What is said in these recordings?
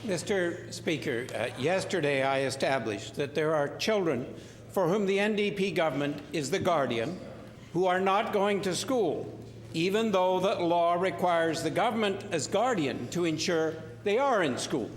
Mr. Speaker, yesterday I established that there are children for whom the NDP government is the guardian who are not going to school, even though the law requires the government as guardian to ensure they are in school.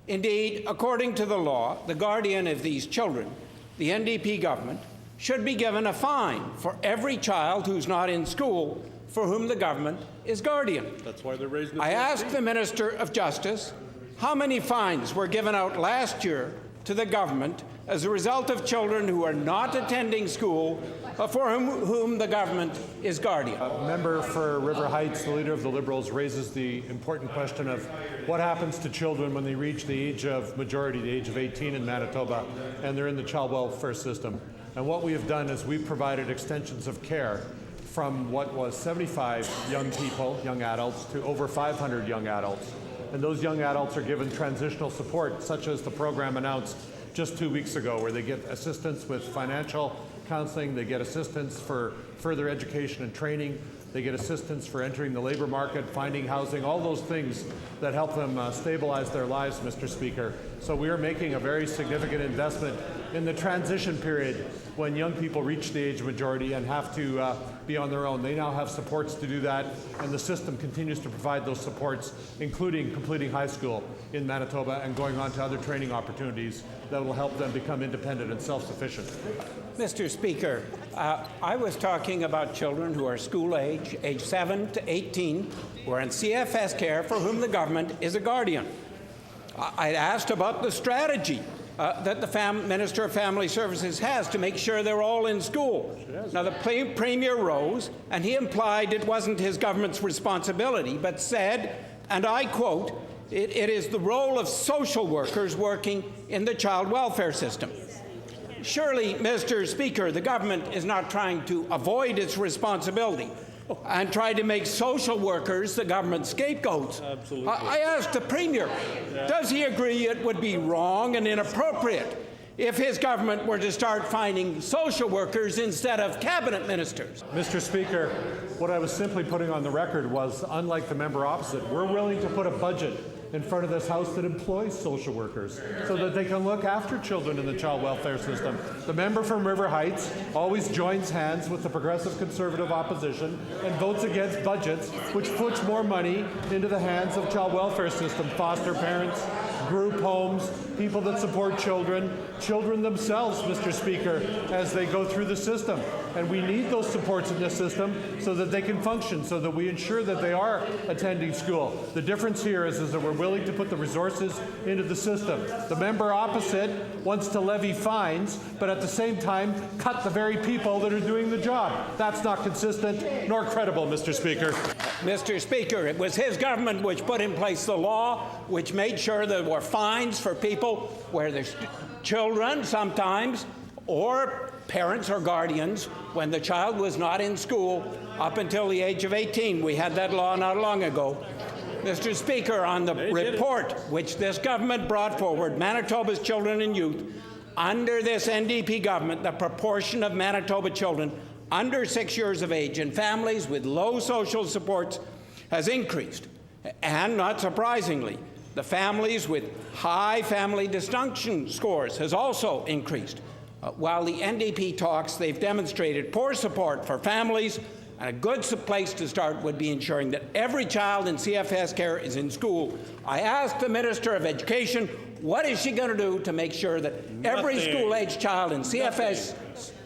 Indeed, according to the law, the guardian of these children, the NDP government, should be given a fine for every child who's not in school for whom the government is guardian. That's why they're raising the I asked the Minister of Justice how many fines were given out last year to the government as a result of children who are not attending school for whom the government is guardian. Member for River Heights, the Leader of the Liberals, raises the important question of what happens to children when they reach the age of majority, the age of 18 in Manitoba, and they're in the child welfare system. And what we have done is we've provided extensions of care from what was 75 young people, young adults, to over 500 young adults. And those young adults are given transitional support, such as the program announced just 2 weeks ago, where they get assistance with financial counseling, they get assistance for further education and training, they get assistance for entering the labor market, finding housing, all those things that help them stabilize their lives, Mr. Speaker. So we are making a very significant investment in the transition period when young people reach the age of majority and have to be on their own. They now have supports to do that, and the system continues to provide those supports, including completing high school in Manitoba and going on to other training opportunities that will help them become independent and self-sufficient. Mr. Speaker, I was talking about children who are school age 7 to 18, who are in CFS care for whom the government is a guardian. I asked about the strategy that the Minister of Family Services has to make sure they're all in school. Now, the Premier rose, and he implied it wasn't his government's responsibility, but said, and I quote, it is the role of social workers working in the child welfare system. Surely, Mr. Speaker, the government is not trying to avoid its responsibility and try to make social workers the government's scapegoats. Absolutely. I asked the Premier, does he agree it would be wrong and inappropriate if his government were to start finding social workers instead of cabinet ministers? Mr. Speaker, what I was simply putting on the record was, unlike the member opposite, we're willing to put a budget in front of this House that employs social workers so that they can look after children in the child welfare system. The member from River Heights always joins hands with the Progressive Conservative opposition and votes against budgets which puts more money into the hands of child welfare system, foster parents, group homes, people that support children, children themselves, Mr. Speaker, as they go through the system. And we need those supports in this system so that they can function, so that we ensure that they are attending school. The difference here is that we're willing to put the resources into the system. The member opposite wants to levy fines, but at the same time cut the very people that are doing the job. That's not consistent nor credible, Mr. Speaker. Mr. Speaker, it was his government which put in place the law which made sure there were fines for people where there's children sometimes, or parents or guardians, when the child was not in school up until the age of 18. We had that law not long ago. Mr. Speaker, on the report which this government brought forward, Manitoba's children and youth, under this NDP government, the proportion of Manitoba children under 6 years of age in families with low social supports has increased. And not surprisingly, the families with high family dysfunction scores has also increased. While the NDP talks, they've demonstrated poor support for families, and a good place to start would be ensuring that every child in CFS care is in school. I asked the Minister of Education, what is she going to do to make sure that every school-age child in CFS,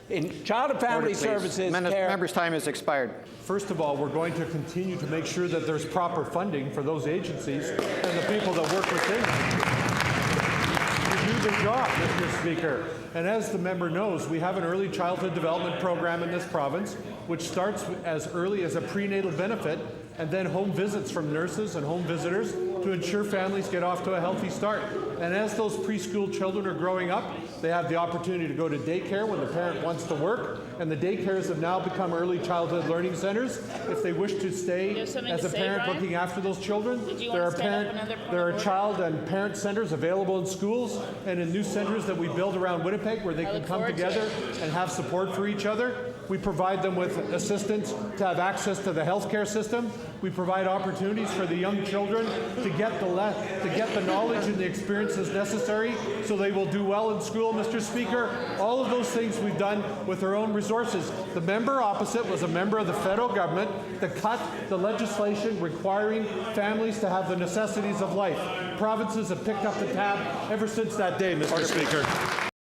in Child and Family Services care... Member's time has expired. First of all, we're going to continue to make sure that there's proper funding for those agencies and the people that work within them to do their job, Mr. Speaker. And as the member knows, we have an early childhood development program in this province, which starts as early as a prenatal benefit and then home visits from nurses and home visitors to ensure families get off to a healthy start. And as those preschool children are growing up, they have the opportunity to go to daycare when the parent wants to work, and the daycares have now become early childhood learning centers. If they wish to stay as a parent looking after those children, there are child and parent centers available in schools and in new centers that we build around Winnipeg where they can come together and have support for each other. We provide them with assistance to have access to the healthcare system. We provide opportunities for the young children to get the knowledge and the experiences necessary so they will do well in school, Mr. Speaker. All of those things we've done with our own resources. The member opposite was a member of the federal government that cut the legislation requiring families to have the necessities of life. Provinces have picked up the tab ever since that day, Mr. Speaker.